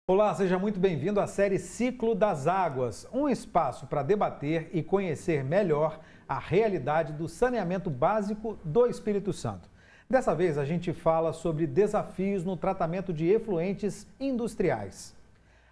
Olá, seja muito bem-vindo à série Ciclo das Águas, um espaço para debater e conhecer melhor a realidade do saneamento básico do Espírito Santo. Dessa vez a gente fala sobre desafios no tratamento de efluentes industriais.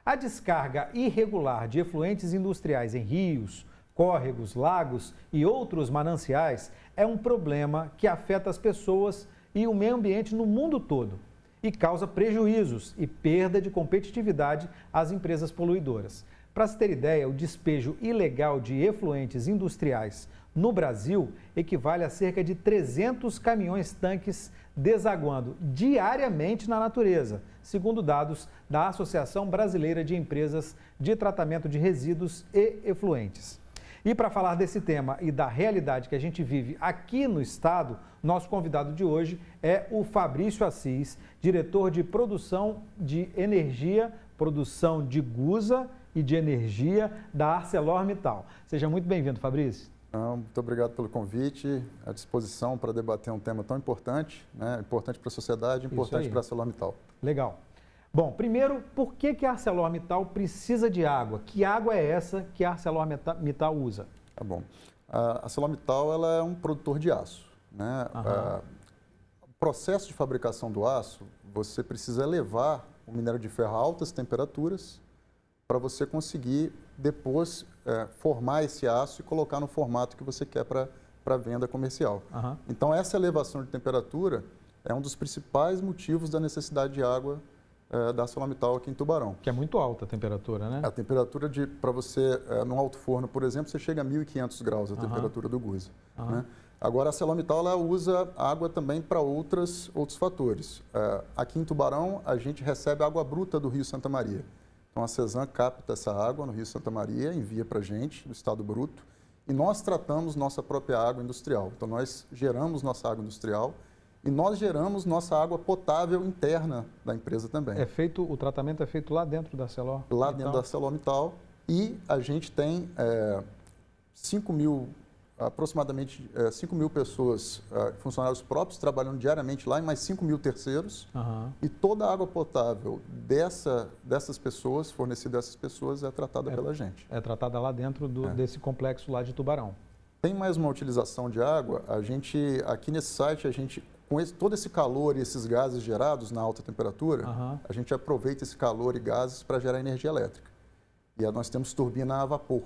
A descarga irregular de efluentes industriais em rios, córregos, lagos e outros mananciais é um problema que afeta as pessoas e o meio ambiente no mundo todo e causa prejuízos e perda de competitividade às empresas poluidoras. Para se ter ideia, o despejo ilegal de efluentes industriais no Brasil equivale a cerca de 300 caminhões-tanques desaguando diariamente na natureza, segundo dados da Associação Brasileira de Empresas de Tratamento de Resíduos e Efluentes. E para falar desse tema e da realidade que a gente vive aqui no estado, nosso convidado de hoje é o Fabrício Assis, diretor de produção de energia, produção de gusa e de energia da ArcelorMittal. Seja muito bem-vindo, Fabrício. Muito obrigado pelo convite, à disposição para debater um tema tão importante, né? Importante para a sociedade, importante para a ArcelorMittal. Legal. Bom, primeiro, por que a ArcelorMittal precisa de água? Que água é essa que a ArcelorMittal usa? Tá bom. A ArcelorMittal ela é um produtor de aço, né? O processo de fabricação do aço, você precisa elevar o minério de ferro a altas temperaturas para você conseguir depois formar esse aço e colocar no formato que você quer para venda comercial. Então, essa elevação de temperatura é um dos principais motivos da necessidade de água da ArcelorMittal aqui em Tubarão. Que é muito alta a temperatura, né? A temperatura para você, num alto forno, por exemplo, você chega a 1.500 graus, a temperatura do gusa. Né? Agora, a ArcelorMittal ela usa água também para outros fatores. Aqui em Tubarão, a gente recebe água bruta do Rio Santa Maria. Então, a Cesan capta essa água no Rio Santa Maria, envia para a gente, no estado bruto, e nós tratamos nossa própria água industrial. Então, nós geramos nossa água industrial e nós geramos nossa água potável interna da empresa também. O tratamento é feito lá dentro da Arcelor? Lá dentro da ArcelorMittal, e a gente tem aproximadamente 5 mil pessoas, funcionários próprios, trabalhando diariamente lá, e mais 5 mil terceiros. E toda a água potável dessas pessoas, fornecida a essas pessoas, é tratada pela gente. É tratada lá dentro desse complexo lá de Tubarão. Tem mais uma utilização de água. Aqui nesse site, com todo esse calor e esses gases gerados na alta temperatura, a gente aproveita esse calor e gases para gerar energia elétrica. E nós temos turbina a vapor.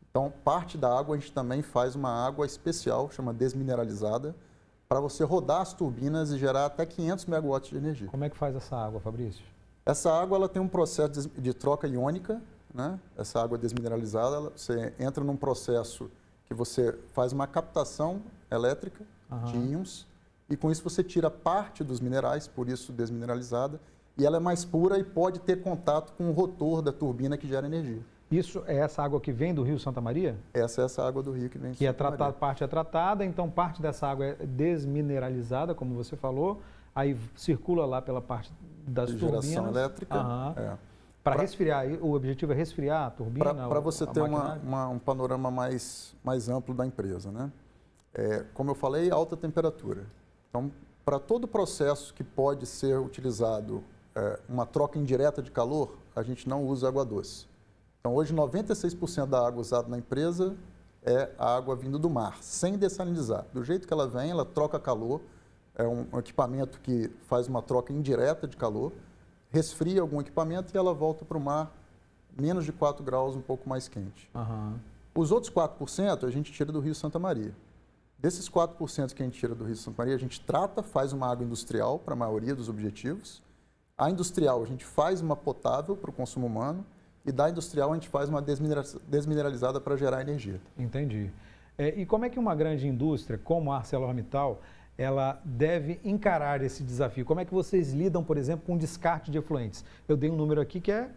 Então, parte da água a gente também faz uma água especial, chama desmineralizada, para você rodar as turbinas e gerar até 500 megawatts de energia. Como é que faz essa água, Fabrício? Essa água ela tem um processo de troca iônica, né? Essa água desmineralizada, você entra num processo que você faz uma captação elétrica de íons, e com isso você tira parte dos minerais, por isso desmineralizada, e ela é mais pura e pode ter contato com o rotor da turbina que gera energia. Isso é essa água que vem do Rio Santa Maria? Essa é essa água do rio que vem do Santa Maria. Parte é tratada, então parte dessa água é desmineralizada, como você falou, aí circula lá pela parte das turbinas. Geração elétrica. Para resfriar, o objetivo é resfriar a turbina? Para você ter um panorama mais amplo da empresa, né? Como eu falei, alta temperatura. Então, para todo processo que pode ser utilizado uma troca indireta de calor, a gente não usa água doce. Então, hoje, 96% da água usada na empresa é a água vindo do mar, sem dessalinizar. Do jeito que ela vem, ela troca calor, é um equipamento que faz uma troca indireta de calor, resfria algum equipamento e ela volta para o mar menos de 4 graus, um pouco mais quente. Os outros 4% a gente tira do Rio Santa Maria. Desses 4% que a gente tira do Rio Santa Maria, a gente trata, faz uma água industrial para a maioria dos objetivos. A industrial a gente faz uma potável para o consumo humano, e da industrial a gente faz uma desmineralizada para gerar energia. Entendi. E como é que uma grande indústria como a ArcelorMittal, ela deve encarar esse desafio? Como é que vocês lidam, por exemplo, com o descarte de efluentes? Eu dei um número aqui que é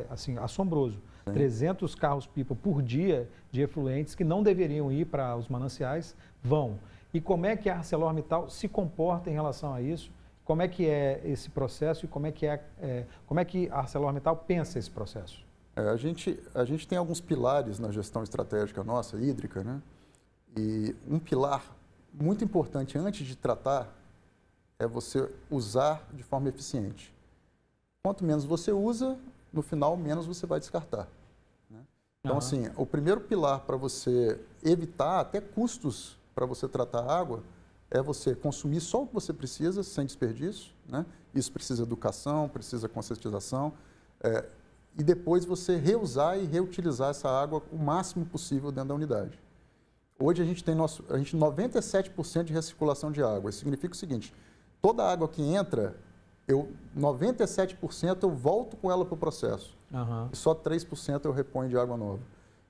assim, assombroso. 300 carros-pipa por dia de efluentes que não deveriam ir para os mananciais vão. E como é que a ArcelorMittal se comporta em relação a isso? Como é que é esse processo e como é que a ArcelorMittal pensa esse processo? A gente tem alguns pilares na gestão estratégica nossa, hídrica, né? E um pilar muito importante antes de tratar é você usar de forma eficiente. Quanto menos você usa, no final, menos você vai descartar. Né? Então, assim, o primeiro pilar para você evitar até custos para você tratar a água é você consumir só o que você precisa, sem desperdício. Né? Isso precisa educação, precisa conscientização. E depois você reusar e reutilizar essa água o máximo possível dentro da unidade. Hoje a gente tem 97% de recirculação de água. Isso significa o seguinte, toda a água que entra, 97% eu volto com ela para o processo. E só 3% eu reponho de água nova.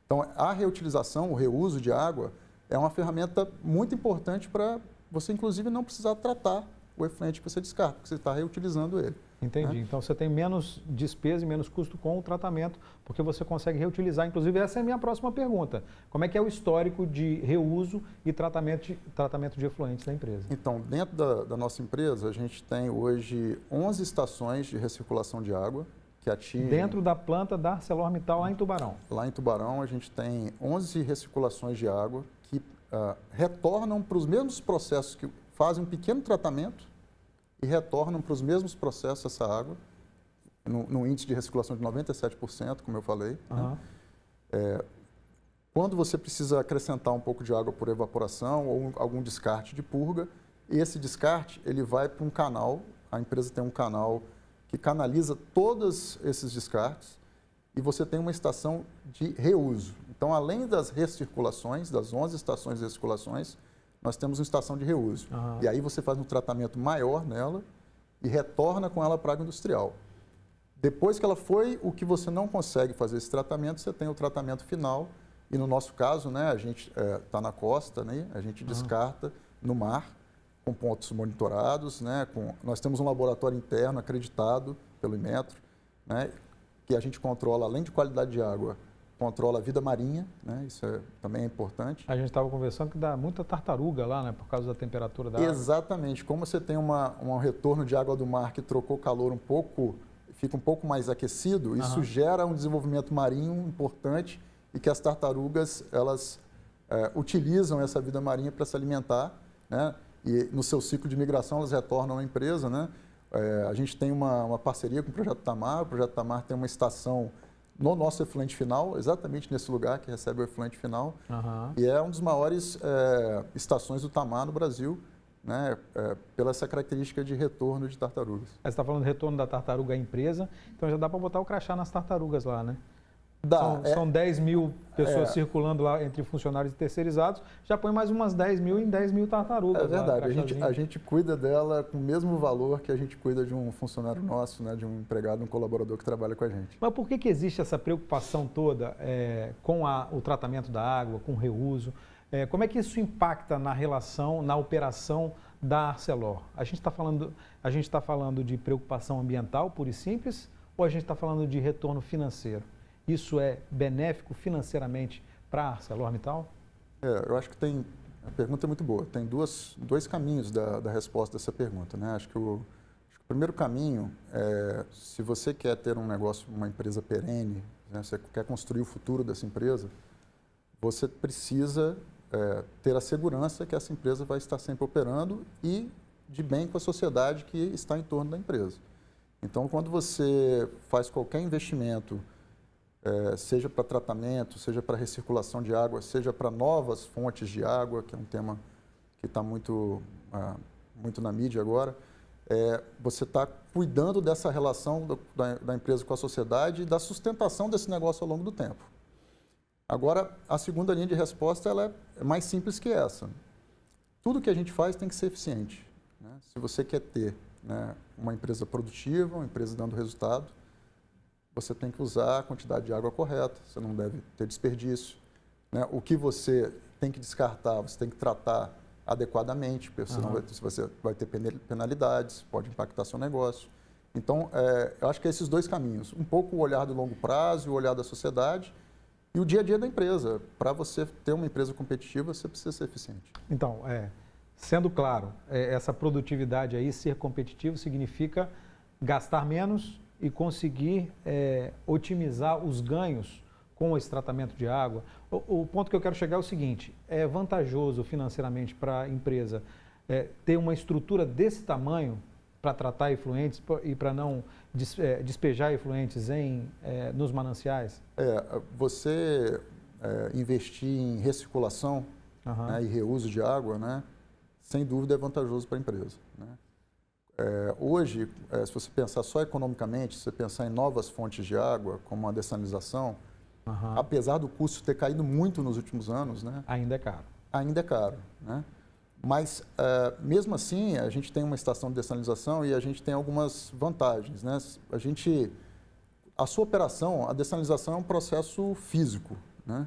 Então, a reutilização, o reuso de água, é uma ferramenta muito importante para você, inclusive, não precisar tratar o efluente que você descarta, porque você está reutilizando ele. Entendi. Então, você tem menos despesa e menos custo com o tratamento, porque você consegue reutilizar. Inclusive, essa é a minha próxima pergunta. Como é que é o histórico de reuso e tratamento de efluentes da empresa? Então, dentro da nossa empresa, a gente tem hoje 11 estações de recirculação de água que atingem... Dentro da planta da ArcelorMittal, lá em Tubarão? Lá em Tubarão, a gente tem 11 recirculações de água que retornam para os mesmos processos, que fazem um pequeno tratamento e retornam para os mesmos processos essa água, no índice de recirculação de 97%, como eu falei. Né? Quando você precisa acrescentar um pouco de água por evaporação ou algum descarte de purga, esse descarte ele vai para um canal, a empresa tem um canal que canaliza todos esses descartes e você tem uma estação de reuso. Então, além das recirculações, das 11 estações de recirculações, nós temos uma estação de reuso. E aí você faz um tratamento maior nela e retorna com ela para a água industrial. Depois que ela foi, o que você não consegue fazer esse tratamento, você tem o tratamento final. E no nosso caso, né, a gente está na costa, né, a gente descarta no mar, com pontos monitorados. Né, nós temos um laboratório interno acreditado pelo Inmetro, né, que a gente controla, além de qualidade de água, controla a vida marinha, né? Isso também é importante. A gente estava conversando que dá muita tartaruga lá, né? Por causa da temperatura da água. Exatamente. Como você tem um retorno de água do mar que trocou calor fica um pouco mais aquecido, isso gera um desenvolvimento marinho importante e que as tartarugas, elas utilizam essa vida marinha para se alimentar, né? E no seu ciclo de migração elas retornam à empresa, né? A gente tem uma parceria com o Projeto Tamar. O Projeto Tamar tem uma estação no nosso efluente final, exatamente nesse lugar que recebe o efluente final. E é uma das maiores estações do Tamar no Brasil, né, pela essa característica de retorno de tartarugas. Você está falando de retorno da tartaruga à empresa, então já dá para botar o crachá nas tartarugas lá, né? São 10 mil pessoas circulando lá entre funcionários e terceirizados, já põe mais umas 10 mil em 10 mil tartarugas. É verdade, a gente cuida dela com o mesmo valor que a gente cuida de um funcionário nosso, né, de um empregado, um colaborador que trabalha com a gente. Mas por que existe essa preocupação toda com o tratamento da água, com o reuso? Como é que isso impacta na relação, na operação da Arcelor? A gente está falando de preocupação ambiental, pura e simples, ou a gente está falando de retorno financeiro? Isso é benéfico financeiramente para a ArcelorMittal? Eu acho que a pergunta é muito boa. Tem dois caminhos da resposta dessa pergunta, né? Acho que o primeiro caminho é, se você quer ter um negócio, uma empresa perene, né? Você quer construir o futuro dessa empresa, você precisa ter a segurança que essa empresa vai estar sempre operando e de bem com a sociedade que está em torno da empresa. Então, quando você faz qualquer investimento, seja para tratamento, seja para recirculação de água, seja para novas fontes de água, que é um tema que está muito na mídia agora, você está cuidando dessa relação da empresa com a sociedade e da sustentação desse negócio ao longo do tempo. Agora, a segunda linha de resposta ela é mais simples que essa. Tudo que a gente faz tem que ser eficiente. Né? Se você quer ter, né, uma empresa produtiva, uma empresa dando resultado, você tem que usar a quantidade de água correta, você não deve ter desperdício. Né? O que você tem que descartar, você tem que tratar adequadamente, porque senão você vai ter penalidades, pode impactar seu negócio. Então, eu acho que é esses dois caminhos. Um pouco o olhar do longo prazo, o olhar da sociedade e o dia a dia da empresa. Para você ter uma empresa competitiva, você precisa ser eficiente. Então, sendo claro, essa produtividade aí, ser competitivo, significa gastar menos e conseguir otimizar os ganhos com esse tratamento de água. O ponto que eu quero chegar é o seguinte: é vantajoso financeiramente para a empresa ter uma estrutura desse tamanho para tratar efluentes e para não despejar efluentes nos mananciais? Você investir em recirculação, Uhum. né, e reuso de água, né, sem dúvida é vantajoso para a empresa, né? Hoje, se você pensar só economicamente, se você pensar em novas fontes de água, como a dessalinização, Uhum. apesar do custo ter caído muito nos últimos anos, né, Ainda é caro. ainda é caro, né? Mas, mesmo assim, a gente tem uma estação de dessalinização e a gente tem algumas vantagens, né? A sua operação, a dessalinização é um processo físico, né?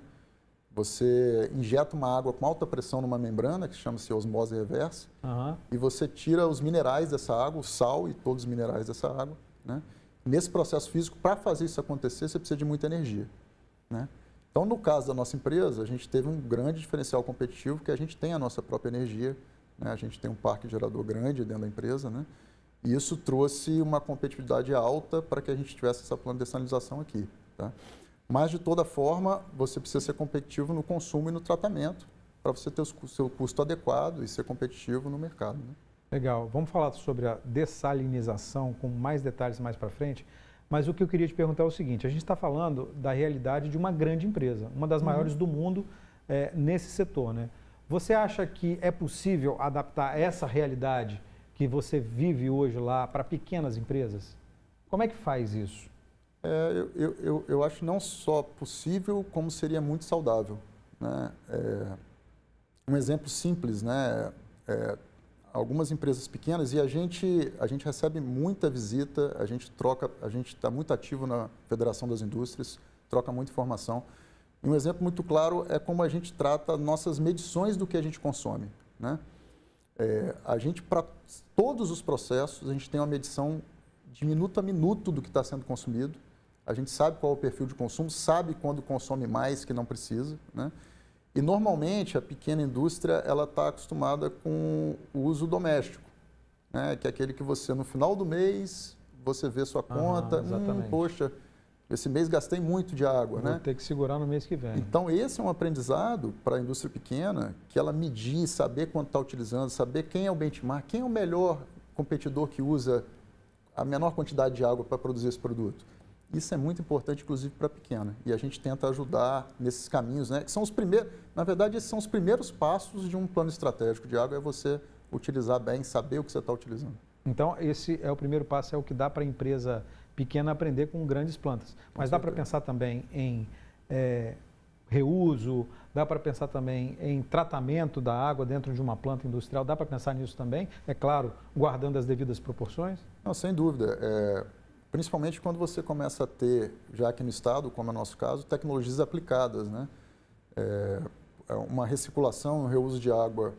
Você injeta uma água com alta pressão numa membrana, que chama-se osmose reversa, Uhum. e você tira os minerais dessa água, o sal e todos os minerais dessa água, né? Nesse processo físico, para fazer isso acontecer, você precisa de muita energia, né? Então, no caso da nossa empresa, a gente teve um grande diferencial competitivo, que a gente tem a nossa própria energia, né? A gente tem um parque gerador grande dentro da empresa, né? E isso trouxe uma competitividade alta para que a gente tivesse essa planta de dessalinização aqui, tá? Mas, de toda forma, você precisa ser competitivo no consumo e no tratamento para você ter o seu custo adequado e ser competitivo no mercado, né? Legal. Vamos falar sobre a dessalinização com mais detalhes mais para frente. Mas o que eu queria te perguntar é o seguinte: a gente está falando da realidade de uma grande empresa, uma das maiores do mundo nesse setor, né? Você acha que é possível adaptar essa realidade que você vive hoje lá para pequenas empresas? Como é que faz isso? Eu acho não só possível, como seria muito saudável, né? Um exemplo simples, né? Algumas empresas pequenas, e a gente recebe muita visita, a gente está muito ativo na Federação das Indústrias, troca muita informação. E um exemplo muito claro é como a gente trata nossas medições do que a gente consome, né? Para todos os processos, a gente tem uma medição de minuto a minuto do que está sendo consumido. A gente sabe qual é o perfil de consumo, sabe quando consome mais que não precisa, né? E, normalmente, a pequena indústria está acostumada com o uso doméstico, né? Que é aquele que você, no final do mês, você vê sua conta, poxa, esse mês gastei muito de água, Vou né? ter que segurar no mês que vem. Então, esse é um aprendizado para a indústria pequena, que ela medir, saber quanto está utilizando, saber quem é o benchmark, quem é o melhor competidor que usa a menor quantidade de água para produzir esse produto. Isso é muito importante, inclusive, para a pequena. E a gente tenta ajudar nesses caminhos, né? Que são os primeiros, na verdade, esses são os primeiros passos de um plano estratégico de água, é você utilizar bem, saber o que você está utilizando. Então, esse é o primeiro passo, é o que dá para a empresa pequena aprender com grandes plantas. Mas dá para pensar também em reuso, dá para pensar também em tratamento da água dentro de uma planta industrial, dá para pensar nisso também, é claro, guardando as devidas proporções? Não, sem dúvida. Principalmente quando você começa a ter, já aqui no estado, como é o nosso caso, tecnologias aplicadas, né? Uma recirculação, um reuso de água,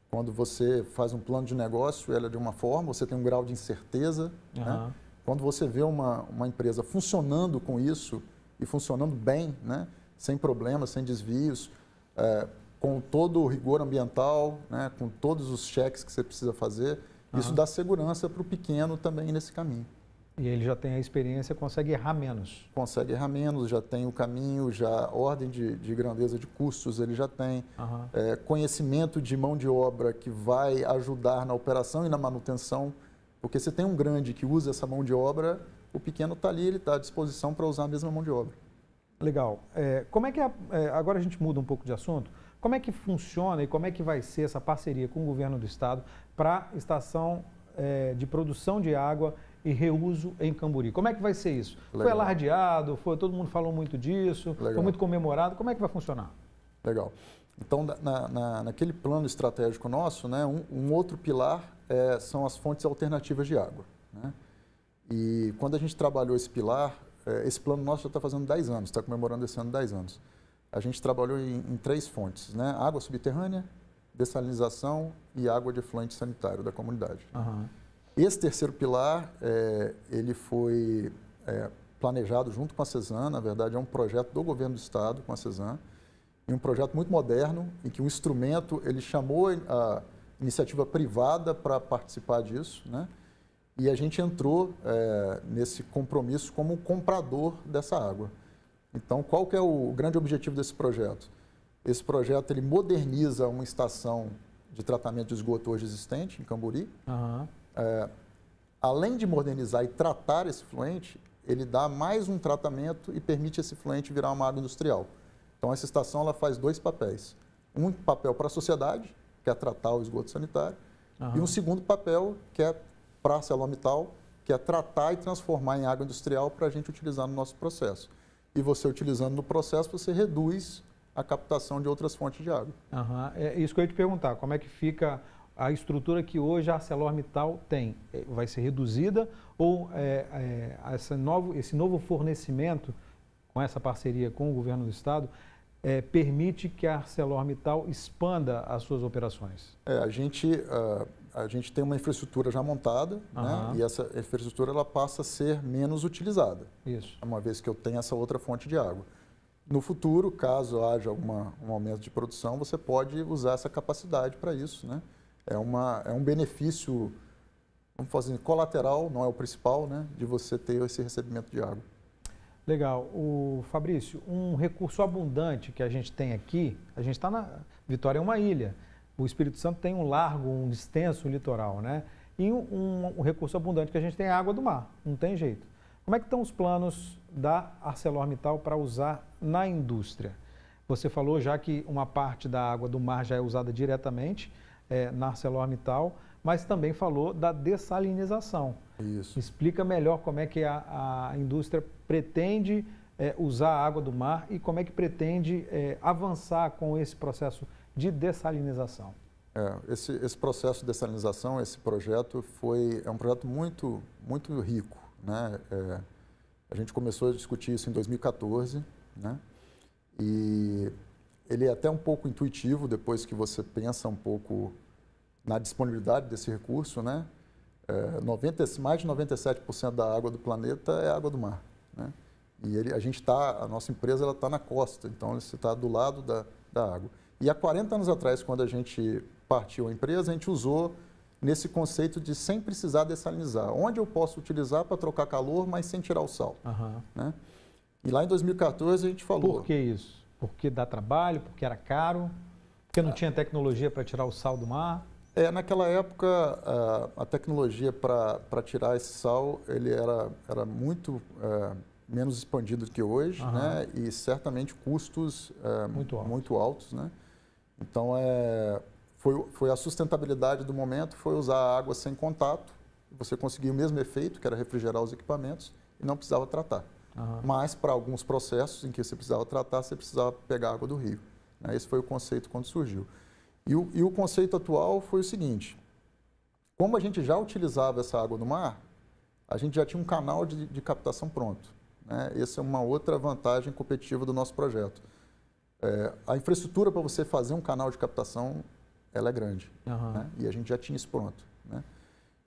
quando você faz um plano de negócio, ela é de uma forma, você tem um grau de incerteza, né? Quando você vê uma empresa funcionando com isso e funcionando bem, né? Sem problemas, sem desvios, com todo o rigor ambiental, né? Com todos os cheques que você precisa fazer, isso dá segurança para o pequeno também nesse caminho. E ele já tem a experiência, consegue errar menos. Consegue errar menos, já tem o caminho, já ordem de grandeza de custos ele já tem, conhecimento de mão de obra que vai ajudar na operação e na manutenção, porque se tem um grande que usa essa mão de obra, o pequeno está ali, ele está à disposição para usar a mesma mão de obra. Legal. Como é que agora a gente muda um pouco de assunto, como é que funciona e como é que vai ser essa parceria com o governo do estado para a estação de produção de água e reuso em Camburi? Como é que vai ser isso? Legal. Foi alardeado, todo mundo falou muito disso, Legal. Foi muito comemorado, como é que vai funcionar? Legal. Então, naquele plano estratégico nosso, né, um outro pilar são as fontes alternativas de água, né? E quando a gente trabalhou esse pilar, esse plano nosso já está fazendo 10 anos, está comemorando esse ano 10 anos. A gente trabalhou em 3 fontes, né? Água subterrânea, dessalinização e água de efluente sanitário da comunidade. Esse terceiro pilar, ele foi planejado junto com a CESAM, na verdade é um projeto do governo do estado com a CESAM, e um projeto muito moderno, em que o instrumento, ele chamou a iniciativa privada para participar disso, né? E a gente entrou nesse compromisso como comprador dessa água. Então, qual que é o grande objetivo desse projeto? Esse projeto, ele moderniza uma estação de tratamento de esgoto hoje existente, em Camburi, além de modernizar e tratar esse efluente, ele dá mais um tratamento e permite esse efluente virar uma água industrial. Então, essa estação ela faz 2 papéis. Um papel para a sociedade, que é tratar o esgoto sanitário, e um segundo papel, que é para a ArcelorMittal, que é tratar e transformar em água industrial para a gente utilizar no nosso processo. E você utilizando no processo, você reduz a captação de outras fontes de água. É isso que eu ia te perguntar, como é que fica a estrutura que hoje a ArcelorMittal tem? Vai ser reduzida ou esse novo fornecimento, com essa parceria com o governo do estado, permite que a ArcelorMittal expanda as suas operações? A gente tem uma infraestrutura já montada, né? E essa infraestrutura ela passa a ser menos utilizada, uma vez que eu tenho essa outra fonte de água. No futuro, caso haja um aumento de produção, você pode usar essa capacidade para isso, né? É um benefício, vamos fazer colateral, não é o principal, né? De você ter esse recebimento de água. Legal. Fabrício, um recurso abundante que a gente tem aqui, a gente está na Vitória é uma ilha. O Espírito Santo tem um largo, um extenso litoral, né? E um recurso abundante que a gente tem é a água do mar, não tem jeito. Como é que estão os planos da ArcelorMittal para usar na indústria? Você falou já que uma parte da água do mar já é usada diretamente na ArcelorMittal, mas também falou da dessalinização. Isso. Explica melhor como é que a indústria pretende usar a água do mar e como é que pretende avançar com esse processo de dessalinização. Esse processo de dessalinização, esse projeto é um projeto muito, muito rico, né? A gente começou a discutir isso em 2014, né? E ele é até um pouco intuitivo depois que você pensa um pouco na disponibilidade desse recurso, né? Mais de 97% da água do planeta é água do mar, né? E a nossa empresa está na costa, então você está do lado da água. E há 40 anos atrás, quando a gente partiu a empresa, a gente usou nesse conceito de sem precisar dessalinizar. Onde eu posso utilizar para trocar calor, mas sem tirar o sal. Né? E lá em 2014 a gente falou... Por que isso? Porque dá trabalho, porque era caro, porque não tinha tecnologia para tirar o sal do mar? Naquela época, a tecnologia para tirar esse sal, ele era muito menos expandido do que hoje, né? E certamente custos muito altos, né? Então, foi a sustentabilidade do momento, foi usar a água sem contato, você conseguia o mesmo efeito, que era refrigerar os equipamentos, e não precisava tratar. Mas, para alguns processos em que você precisava tratar, você precisava pegar água do rio, né? Esse foi o conceito quando surgiu. E o conceito atual foi o seguinte: como a gente já utilizava essa água do mar, a gente já tinha um canal de captação pronto, né? Essa é uma outra vantagem competitiva do nosso projeto. A infraestrutura para você fazer um canal de captação, ela é grande, né? E a gente já tinha isso pronto, né?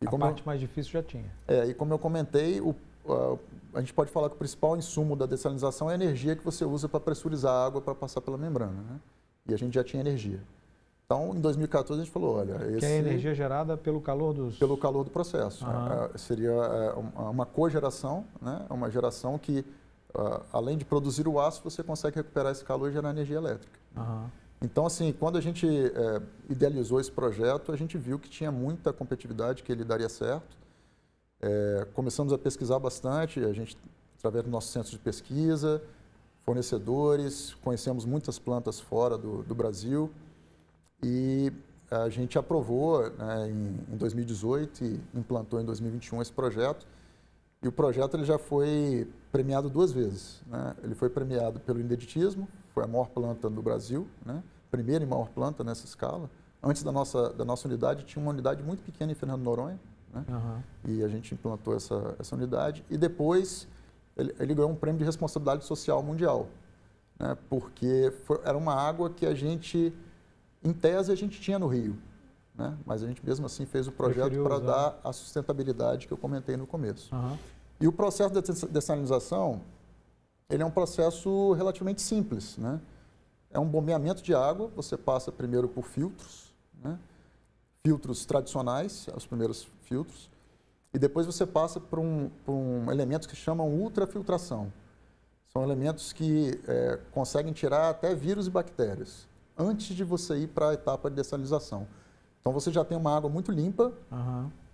E a parte mais difícil já tinha. E como eu comentei, a gente pode falar que o principal insumo da dessalinização é a energia que você usa para pressurizar a água para passar pela membrana, né? E a gente já tinha energia. Então, em 2014, a gente falou, olha... Que é a energia gerada pelo calor dos... Pelo calor do processo. Seria uma cogeração, né? Uma geração que, além de produzir o aço, você consegue recuperar esse calor e gerar energia elétrica. Então, assim, quando a gente idealizou esse projeto, a gente viu que tinha muita competitividade, que ele daria certo. Começamos a pesquisar bastante, a gente, através do nosso centro de pesquisa, fornecedores, conhecemos muitas plantas fora do Brasil. E a gente aprovou, né, em 2018 e implantou em 2021 esse projeto. E o projeto ele já foi premiado 2 vezes, né? Ele foi premiado pelo Ineditismo, foi a maior planta do Brasil, né? Primeira e maior planta nessa escala. Antes da nossa unidade, tinha uma unidade muito pequena em Fernando de Noronha, né? E a gente implantou essa unidade. E depois ele ganhou um prêmio de responsabilidade social mundial, né? Porque era uma água que a gente... Em tese, a gente tinha no Rio, né? Mas a gente mesmo assim fez o projeto para dar a sustentabilidade que eu comentei no começo. E o processo de dessalinização, ele é um processo relativamente simples, né? É um bombeamento de água, você passa primeiro por filtros, né? Filtros tradicionais, os primeiros filtros, e depois você passa por elementos que chamam ultrafiltração. São elementos que conseguem tirar até vírus e bactérias, antes de você ir para a etapa de dessalinização. Então, você já tem uma água muito limpa,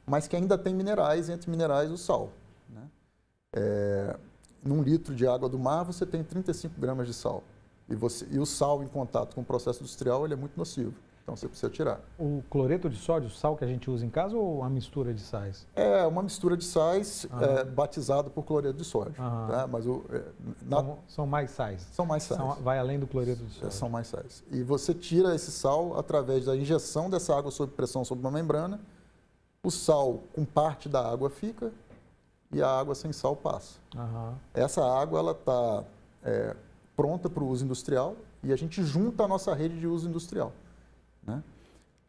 mas que ainda tem minerais, entre minerais o sal. Né? Num litro de água do mar, você tem 35 gramas de sal. E o sal em contato com o processo industrial, ele é muito nocivo. Então, você precisa tirar. O cloreto de sódio, o sal que a gente usa em casa ou a mistura de sais? É uma mistura de sais batizada por cloreto de sódio. Tá? Mas são mais sais? São mais sais. Vai além do cloreto de sódio? São mais sais. E você tira esse sal através da injeção dessa água sob pressão sobre uma membrana. O sal com parte da água fica e a água sem sal passa. Essa água ela está pronta para o uso industrial e a gente junta a nossa rede de uso industrial. Né?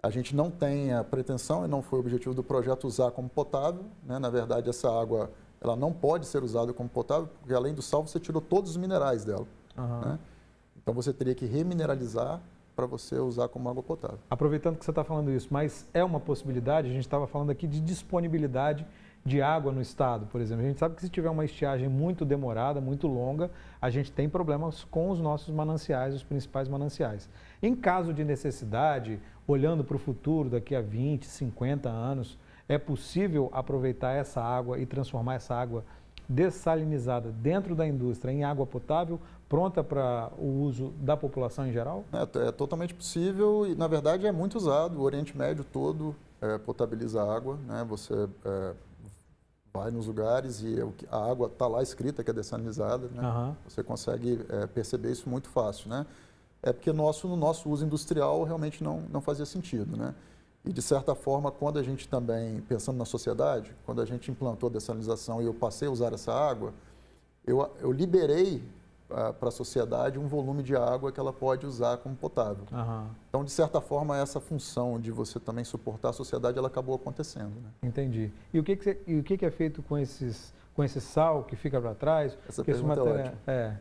A gente não tem a pretensão, e não foi o objetivo do projeto, usar como potável. Né? Na verdade, essa água ela não pode ser usada como potável, porque além do sal, você tirou todos os minerais dela. Né? Então, você teria que remineralizar para você usar como água potável. Aproveitando que você está falando isso, mas é uma possibilidade, a gente estava falando aqui de disponibilidade de água no estado, por exemplo. A gente sabe que se tiver uma estiagem muito demorada, muito longa, a gente tem problemas com os nossos mananciais, os principais mananciais. Em caso de necessidade, olhando para o futuro, daqui a 20, 50 anos, é possível aproveitar essa água e transformar essa água dessalinizada dentro da indústria em água potável, pronta para o uso da população em geral? É totalmente possível e, na verdade, é muito usado. O Oriente Médio todo potabiliza a água. Né? Você vai nos lugares e a água está lá escrita que é dessalinizada. Né? Você consegue perceber isso muito fácil. Né? É porque no nosso uso industrial realmente não fazia sentido. Né? E, de certa forma, quando a gente também, pensando na sociedade, quando a gente implantou a dessalinização e eu passei a usar essa água, eu liberei para a sociedade um volume de água que ela pode usar como potável. Então, de certa forma, essa função de você também suportar a sociedade, ela acabou acontecendo. Né? Entendi. E o que é feito com esse sal que fica para trás? Essa pergunta é ótima.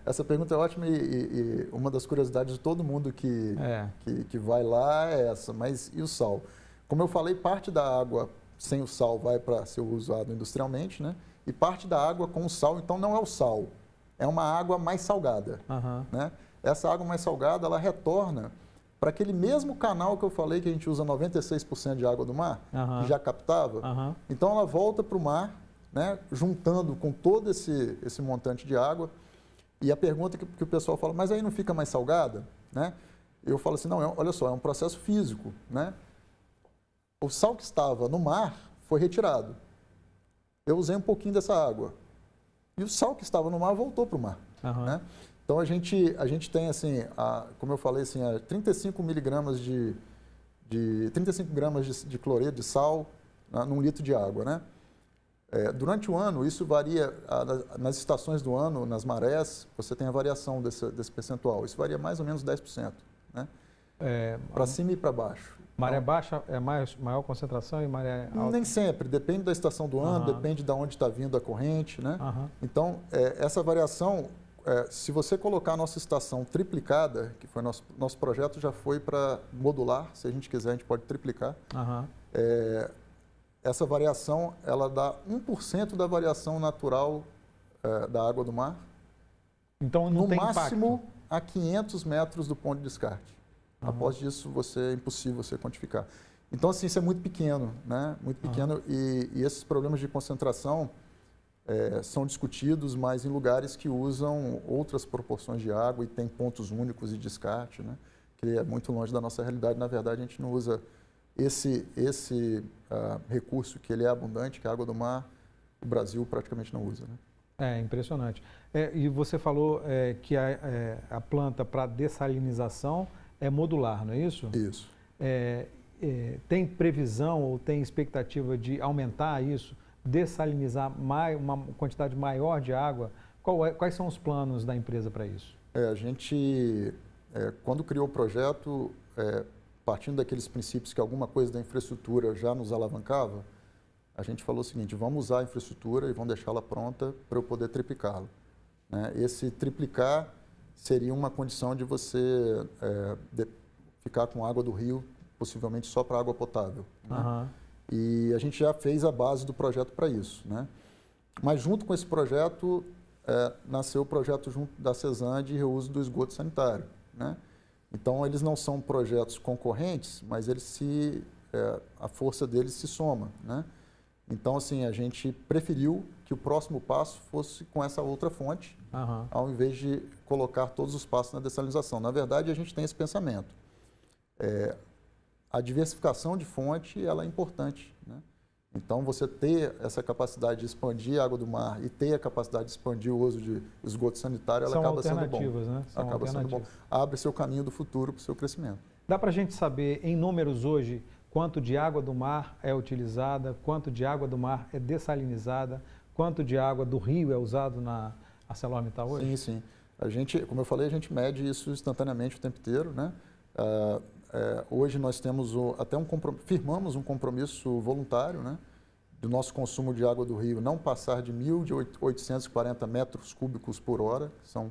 Essa pergunta é ótima e uma das curiosidades de todo mundo que vai lá é essa. Mas e o sal? Como eu falei, parte da água sem o sal vai para ser usado industrialmente, né? E parte da água com o sal, então não é o sal, é uma água mais salgada. Né? Essa água mais salgada, ela retorna para aquele mesmo canal que eu falei que a gente usa 96% de água do mar, que já captava. Então ela volta para o mar, né? Juntando com todo esse montante de água. E a pergunta que o pessoal fala, mas aí não fica mais salgada? Né? Eu falo assim, não, olha só, é um processo físico. Né? O sal que estava no mar foi retirado. Eu usei um pouquinho dessa água. E o sal que estava no mar voltou para o mar. Né? Então, a gente tem, assim, como eu falei, assim, 35 miligramas 35 gramas de cloreto de sal num litro de água. Né? Durante o ano, isso varia, nas estações do ano, nas marés, você tem a variação desse percentual. Isso varia mais ou menos 10%. Né? Para cima e para baixo. Maré baixa é maior concentração e maré alta? Nem sempre, depende da estação do ano, depende de onde está vindo a corrente. Né? Então, essa variação, se você colocar a nossa estação triplicada, que foi nosso projeto já foi para modular, se a gente quiser a gente pode triplicar, essa variação ela dá 1% da variação natural da água do mar, então, não tem máximo impacto. A 500 metros do ponto de descarte. Após isso, é impossível você quantificar. Então, assim, isso é muito pequeno, né? Muito pequeno. E esses problemas de concentração são discutidos, mas em lugares que usam outras proporções de água e tem pontos únicos de descarte, né? Que é muito longe da nossa realidade. Na verdade, a gente não usa esse recurso que ele é abundante, que é a água do mar, o Brasil praticamente não usa, né? É impressionante. E você falou que a planta para dessalinização é modular, não é isso? Isso. Tem previsão ou tem expectativa de aumentar isso, dessalinizar uma quantidade maior de água? Quais são os planos da empresa para isso? A gente, quando criou o projeto, partindo daqueles princípios que alguma coisa da infraestrutura já nos alavancava, a gente falou o seguinte, vamos usar a infraestrutura e vamos deixá-la pronta para eu poder triplicá-la. Né? Esse triplicar seria uma condição de você ficar com água do rio, possivelmente só para água potável. Né? E a gente já fez a base do projeto para isso. Né? Mas junto com esse projeto, nasceu o projeto junto da CESAM de reuso do esgoto sanitário. Né? Então, eles não são projetos concorrentes, mas a força deles se soma. Né? Então, assim, a gente preferiu que o próximo passo fosse com essa outra fonte, ao invés de colocar todos os passos na dessalinização. Na verdade, a gente tem esse pensamento. A diversificação de fonte, ela é importante, né? Então, você ter essa capacidade de expandir a água do mar e ter a capacidade de expandir o uso de esgoto sanitário, ela acaba sendo bom. Né? Acaba sendo bom. Abre seu caminho do futuro para o seu crescimento. Dá para a gente saber, em números hoje, quanto de água do mar é utilizada, quanto de água do mar é dessalinizada, quanto de água do rio é usado na ArcelorMittal hoje? Sim, sim. A gente, como eu falei, a gente mede isso instantaneamente o tempo inteiro, né? Hoje nós temos firmamos um compromisso voluntário, né, do nosso consumo de água do rio não passar de 1.840 metros cúbicos por hora, são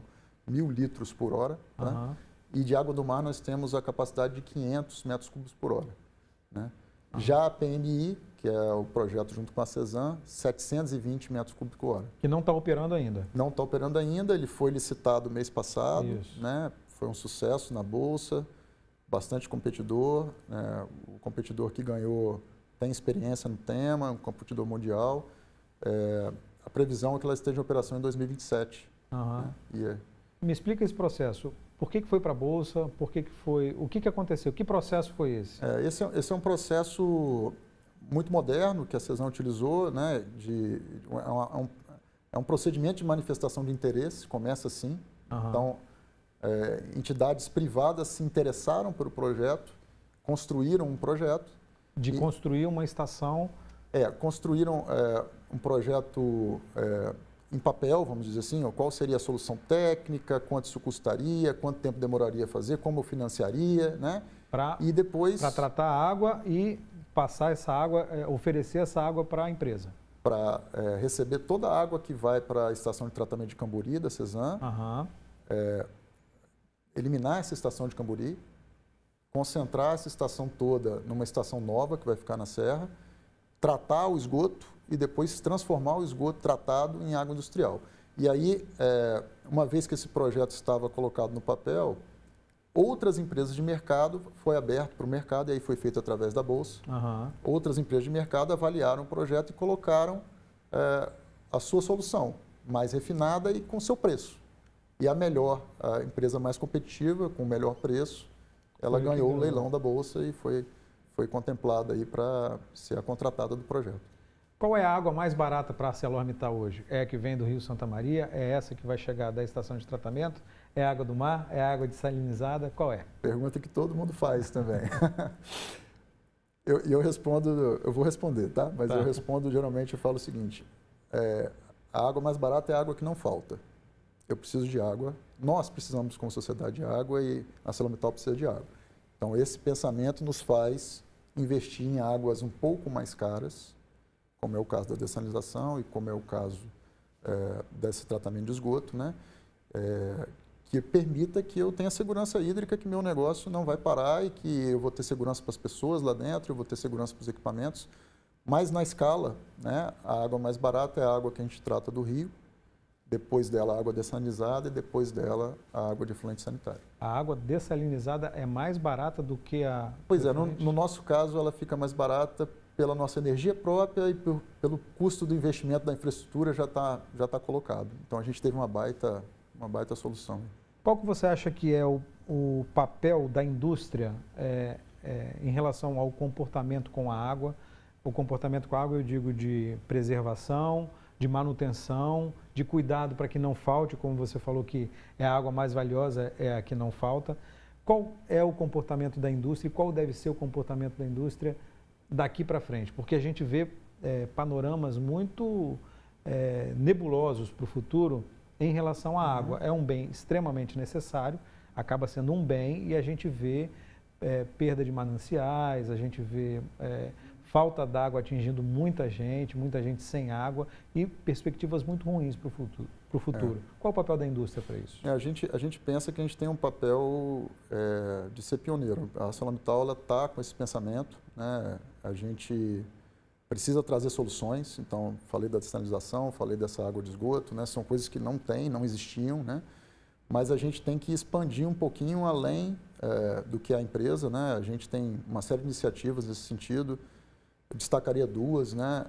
1.000 litros por hora, né? E de água do mar nós temos a capacidade de 500 metros cúbicos por hora, né? Já a PMI, que é o projeto junto com a CESAM, 720 metros cúbicos por hora. Que não está operando ainda. Não está operando ainda, ele foi licitado mês passado, né? Foi um sucesso na Bolsa, bastante competidor, né? O competidor que ganhou tem experiência no tema, um competidor mundial. A previsão é que ela esteja em operação em 2027. Né? Me explica esse processo. Por que foi para a Bolsa? Por que foi? O que aconteceu? Que processo foi esse? Esse é um processo muito moderno que a CESAM utilizou, né? É um procedimento de manifestação de interesse, começa assim. Então, entidades privadas se interessaram pelo projeto, construíram um projeto. Construir uma estação? Construíram um projeto em papel, vamos dizer assim, qual seria a solução técnica, quanto isso custaria, quanto tempo demoraria a fazer, como eu financiaria, né? E depois... Para tratar a água e passar essa água, oferecer essa água para a empresa. Para receber toda a água que vai para a estação de tratamento de Camburi, da CESAM, eliminar essa estação de Camburi, concentrar essa estação toda numa estação nova que vai ficar na Serra, tratar o esgoto e depois transformar o esgoto tratado em água industrial. E aí, uma vez que esse projeto estava colocado no papel, outras empresas de mercado, foi aberto para o mercado, e aí foi feito através da Bolsa. Outras empresas de mercado avaliaram o projeto e colocaram a sua solução, mais refinada e com seu preço. E a empresa mais competitiva, com o melhor preço, ela ganhou o leilão da Bolsa e foi contemplada aí para ser a contratada do projeto. Qual é a água mais barata para a ArcelorMittal hoje? É a que vem do Rio Santa Maria? É essa que vai chegar da estação de tratamento? É a água do mar? É a água dessalinizada? Qual é? Pergunta que todo mundo faz também. eu vou responder, tá? Mas eu respondo, geralmente eu falo o seguinte, a água mais barata é a água que não falta. Eu preciso de água, nós precisamos como sociedade de água e a ArcelorMittal precisa de água. Então esse pensamento nos faz investir em águas um pouco mais caras, como é o caso da dessalinização e como é o caso desse tratamento de esgoto, né? Que permita que eu tenha segurança hídrica, que meu negócio não vai parar e que eu vou ter segurança para as pessoas lá dentro, eu vou ter segurança para os equipamentos. Mas na escala, né, a água mais barata é a água que a gente trata do rio, depois dela a água dessalinizada e depois dela a água de efluente sanitário. A água dessalinizada é mais barata do que a... Pois é, no nosso caso ela fica mais barata pela nossa energia própria e pelo custo do investimento da infraestrutura já tá colocado. Então a gente teve uma baita solução. Qual que você acha que é o papel da indústria em relação ao comportamento com a água? O comportamento com a água eu digo de preservação, de manutenção, de cuidado para que não falte, como você falou que é a água mais valiosa, é a que não falta. Qual é o comportamento da indústria e qual deve ser o comportamento da indústria daqui para frente? Porque a gente vê panoramas muito nebulosos para o futuro em relação à água. É um bem extremamente necessário, acaba sendo um bem e a gente vê perda de mananciais, a gente vê falta d'água atingindo muita gente sem água e perspectivas muito ruins para o futuro. Qual o papel da indústria para isso? A gente pensa que a gente tem um papel de ser pioneiro. A ArcelorMittal está com esse pensamento, né? A gente precisa trazer soluções, então falei da dessalinização, falei dessa água de esgoto, né? São coisas que não existiam, né? Mas a gente tem que expandir um pouquinho além do que a empresa, né? A gente tem uma série de iniciativas nesse sentido. Eu destacaria duas, né?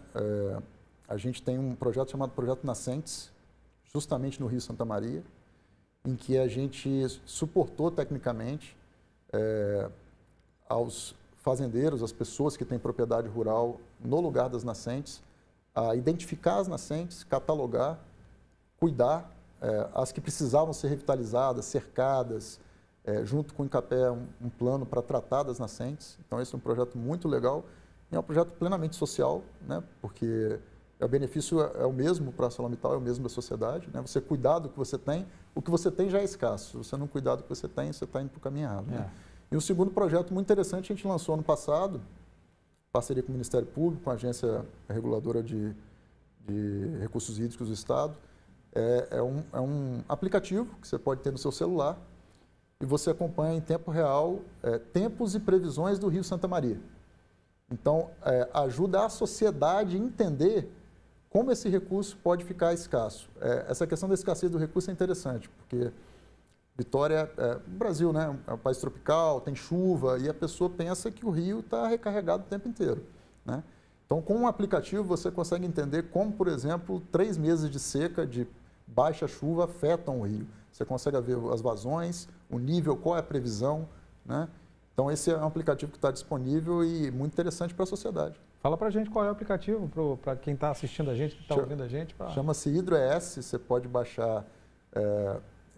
A gente tem um projeto chamado Projeto Nascentes, justamente no Rio Santa Maria, em que a gente suportou tecnicamente aos fazendeiros, as pessoas que têm propriedade rural no lugar das nascentes, a identificar as nascentes, catalogar, cuidar, as que precisavam ser revitalizadas, cercadas, junto com o INCAPé, um plano para tratar das nascentes. Então, esse é um projeto muito legal e é um projeto plenamente social, né? Porque o benefício é o mesmo para a ArcelorMittal, é o mesmo da sociedade, né? Você cuidar do que você tem, o que você tem já é escasso. Se você não cuidar do que você está indo para o caminho errado. Né? E um segundo projeto muito interessante a gente lançou ano passado, parceria com o Ministério Público, com a Agência Reguladora de Recursos Hídricos do Estado. É um aplicativo que você pode ter no seu celular e você acompanha em tempo real tempos e previsões do Rio Santa Maria. Então, ajuda a sociedade a entender como esse recurso pode ficar escasso. Essa questão da escassez do recurso é interessante, porque Vitória, o Brasil, né, é um país tropical, tem chuva, e a pessoa pensa que o rio está recarregado o tempo inteiro. Né? Então, com um aplicativo, você consegue entender como, por exemplo, 3 meses de seca, de baixa chuva, afetam o rio. Você consegue ver as vazões, o nível, qual é a previsão. Né? Então, esse é um aplicativo que está disponível e muito interessante para a sociedade. Fala para a gente qual é o aplicativo, para quem está assistindo a gente, que está ouvindo a gente. Chama-se HidroES, você pode baixar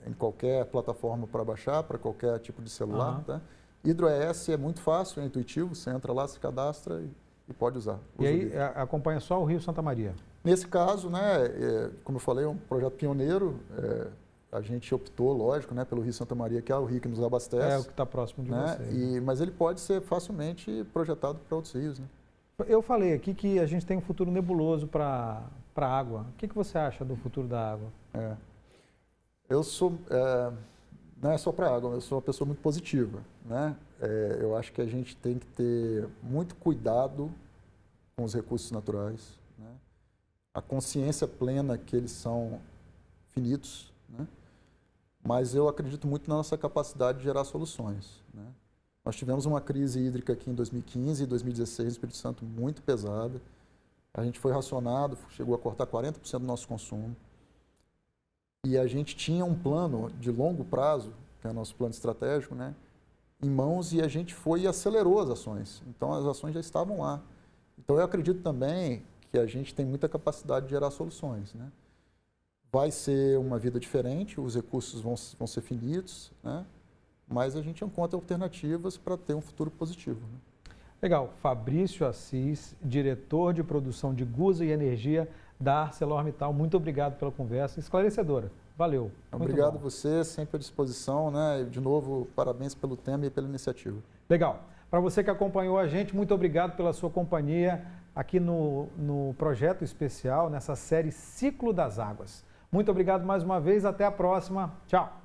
em qualquer plataforma para baixar, para qualquer tipo de celular. Uhum. Tá? HidroES é muito fácil, é intuitivo, você entra lá, se cadastra e pode usar. E aí acompanha só o Rio Santa Maria? Nesse caso, né, como eu falei, é um projeto pioneiro. A gente optou, lógico, né, pelo Rio Santa Maria, que é o rio que nos abastece. É o que está próximo de você. Mas ele pode ser facilmente projetado para outros rios. Né? Eu falei aqui que a gente tem um futuro nebuloso para a água. O que você acha do futuro da água? Eu sou, não é só para água, eu sou uma pessoa muito positiva. Né? Eu acho que a gente tem que ter muito cuidado com os recursos naturais, né? A consciência plena que eles são finitos, né? Mas eu acredito muito na nossa capacidade de gerar soluções. Né? Nós tivemos uma crise hídrica aqui em 2015 e 2016 no Espírito Santo muito pesada. A gente foi racionado, chegou a cortar 40% do nosso consumo. E a gente tinha um plano de longo prazo, que é o nosso plano estratégico, né, em mãos, e a gente foi e acelerou as ações. Então, as ações já estavam lá. Então, eu acredito também que a gente tem muita capacidade de gerar soluções. Né? Vai ser uma vida diferente, os recursos vão ser finitos, né? Mas a gente encontra alternativas para ter um futuro positivo. Né? Legal. Fabrício Assis, diretor de produção de Gusa e Energia da ArcelorMittal. Muito obrigado pela conversa esclarecedora. Valeu. Obrigado a você, sempre à disposição. Né? De novo, parabéns pelo tema e pela iniciativa. Legal. Para você que acompanhou a gente, muito obrigado pela sua companhia aqui no projeto especial, nessa série Ciclo das Águas. Muito obrigado mais uma vez. Até a próxima. Tchau.